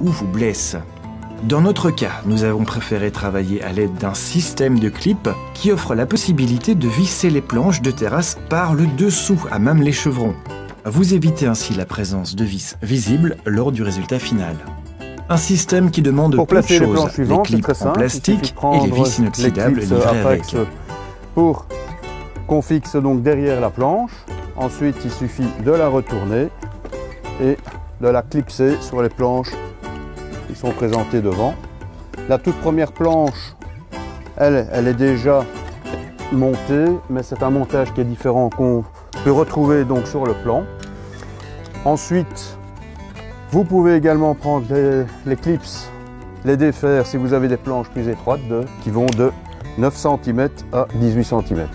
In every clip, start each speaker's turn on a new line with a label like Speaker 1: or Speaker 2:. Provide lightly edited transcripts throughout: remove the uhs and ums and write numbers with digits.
Speaker 1: ou vous blesse. Dans notre cas, nous avons préféré travailler à l'aide d'un système de clips qui offre la possibilité de visser les planches de terrasse par le dessous, à même les chevrons. Vous évitez ainsi la présence de vis visibles lors du résultat final. Un système qui demande peu de choses, les clips en plastique et les vis inoxydables livrés avec.
Speaker 2: Pour qu'on fixe donc derrière la planche. Ensuite, il suffit de la retourner et de la clipser sur les planches qui sont présentées devant. La toute première planche, elle est déjà montée, mais c'est un montage qui est différent qu'on peut retrouver donc sur le plan. Ensuite, vous pouvez également prendre les clips, les défaire si vous avez des planches plus étroites qui vont de 9 cm à 18 cm.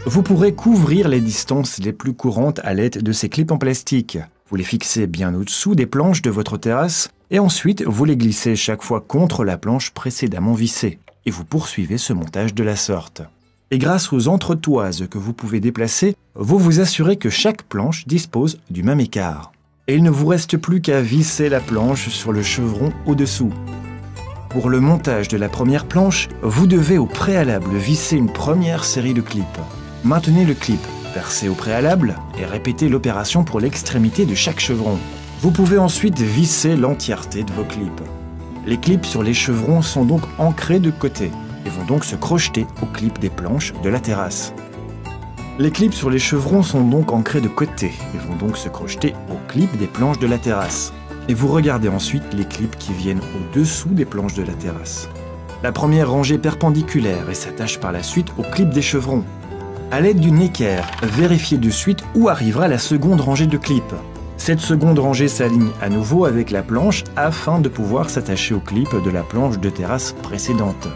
Speaker 1: Vous pourrez couvrir les distances les plus courantes à l'aide de ces clips en plastique. Vous les fixez bien au-dessous des planches de votre terrasse et ensuite vous les glissez chaque fois contre la planche précédemment vissée. Et vous poursuivez ce montage de la sorte. Et grâce aux entretoises que vous pouvez déplacer, vous vous assurez que chaque planche dispose du même écart. Et il ne vous reste plus qu'à visser la planche sur le chevron au-dessous. Pour le montage de la première planche, vous devez au préalable visser une première série de clips. Maintenez le clip versé au préalable et répétez l'opération pour l'extrémité de chaque chevron. Vous pouvez ensuite visser l'entièreté de vos clips. Les clips sur les chevrons sont donc ancrés de côté et vont donc se crocheter aux clips des planches de la terrasse. Les clips sur les chevrons sont donc ancrés de côté et vont donc se crocheter aux clips des planches de la terrasse. Et vous regardez ensuite les clips qui viennent au-dessous des planches de la terrasse. La première rangée est perpendiculaire et s'attache par la suite aux clips des chevrons. À l'aide d'une équerre, vérifiez de suite où arrivera la seconde rangée de clips. Cette seconde rangée s'aligne à nouveau avec la planche afin de pouvoir s'attacher aux clips de la planche de terrasse précédente.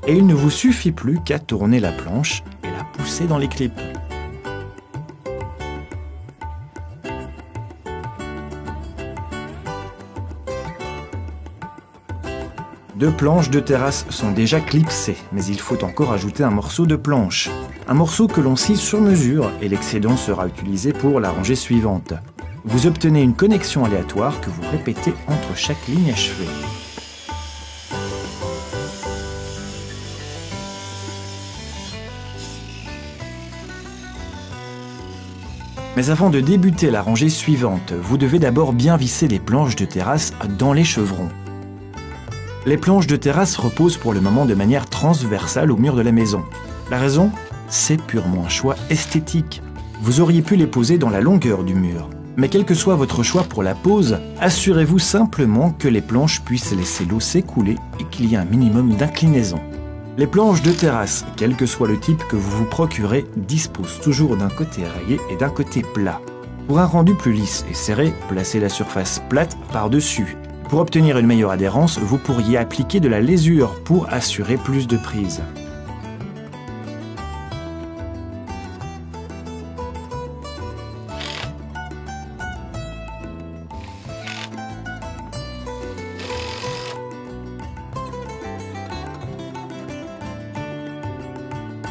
Speaker 1: Et il ne vous suffit plus qu'à tourner la planche et la pousser dans les clips. Deux planches de terrasse sont déjà clipsées, mais il faut encore ajouter un morceau de planche. Un morceau que l'on scie sur mesure et l'excédent sera utilisé pour la rangée suivante. Vous obtenez une connexion aléatoire que vous répétez entre chaque ligne achevée. Mais avant de débuter la rangée suivante, vous devez d'abord bien visser les planches de terrasse dans les chevrons. Les planches de terrasse reposent pour le moment de manière transversale au mur de la maison. La raison ? C'est purement un choix esthétique. Vous auriez pu les poser dans la longueur du mur. Mais quel que soit votre choix pour la pose, assurez-vous simplement que les planches puissent laisser l'eau s'écouler et qu'il y ait un minimum d'inclinaison. Les planches de terrasse, quel que soit le type que vous vous procurez, disposent toujours d'un côté rayé et d'un côté plat. Pour un rendu plus lisse et serré, placez la surface plate par-dessus. Pour obtenir une meilleure adhérence, vous pourriez appliquer de la lésure pour assurer plus de prise.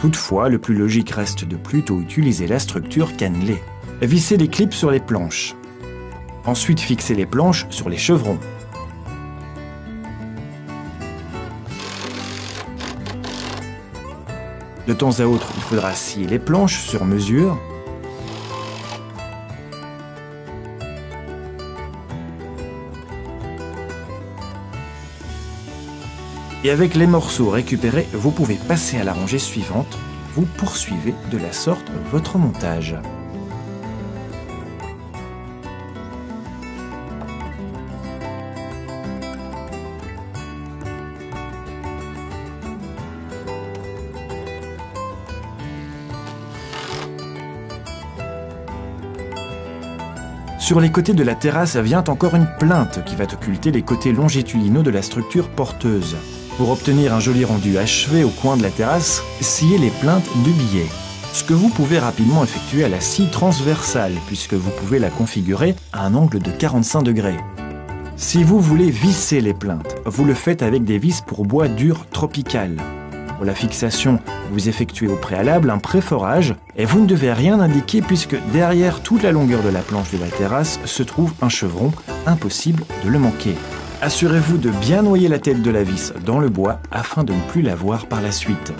Speaker 1: Toutefois, le plus logique reste de plutôt utiliser la structure cannelée. Vissez les clips sur les planches. Ensuite, fixez les planches sur les chevrons. De temps à autre, il faudra scier les planches sur mesure. Et avec les morceaux récupérés, vous pouvez passer à la rangée suivante. Vous poursuivez de la sorte votre montage. Sur les côtés de la terrasse vient encore une plinthe qui va occulter les côtés longitudinaux de la structure porteuse. Pour obtenir un joli rendu achevé au coin de la terrasse, sciez les plinthes de biais. Ce que vous pouvez rapidement effectuer à la scie transversale, puisque vous pouvez la configurer à un angle de 45 degrés. Si vous voulez visser les plinthes, vous le faites avec des vis pour bois dur tropical. Pour la fixation, vous effectuez au préalable un préforage et vous ne devez rien indiquer puisque derrière toute la longueur de la planche de la terrasse se trouve un chevron, impossible de le manquer. Assurez-vous de bien noyer la tête de la vis dans le bois afin de ne plus la voir par la suite.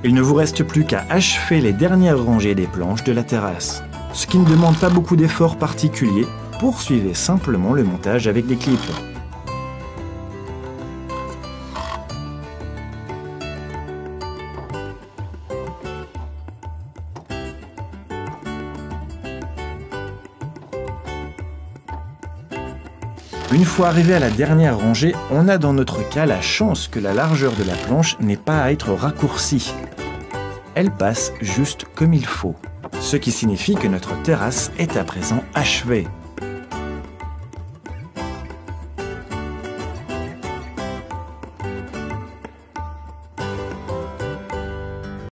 Speaker 1: Il ne vous reste plus qu'à achever les dernières rangées des planches de la terrasse. Ce qui ne demande pas beaucoup d'efforts particuliers, poursuivez simplement le montage avec des clips. Une fois arrivé à la dernière rangée, on a dans notre cas la chance que la largeur de la planche n'ait pas à être raccourcie. Elle passe juste comme il faut, ce qui signifie que notre terrasse est à présent achevée.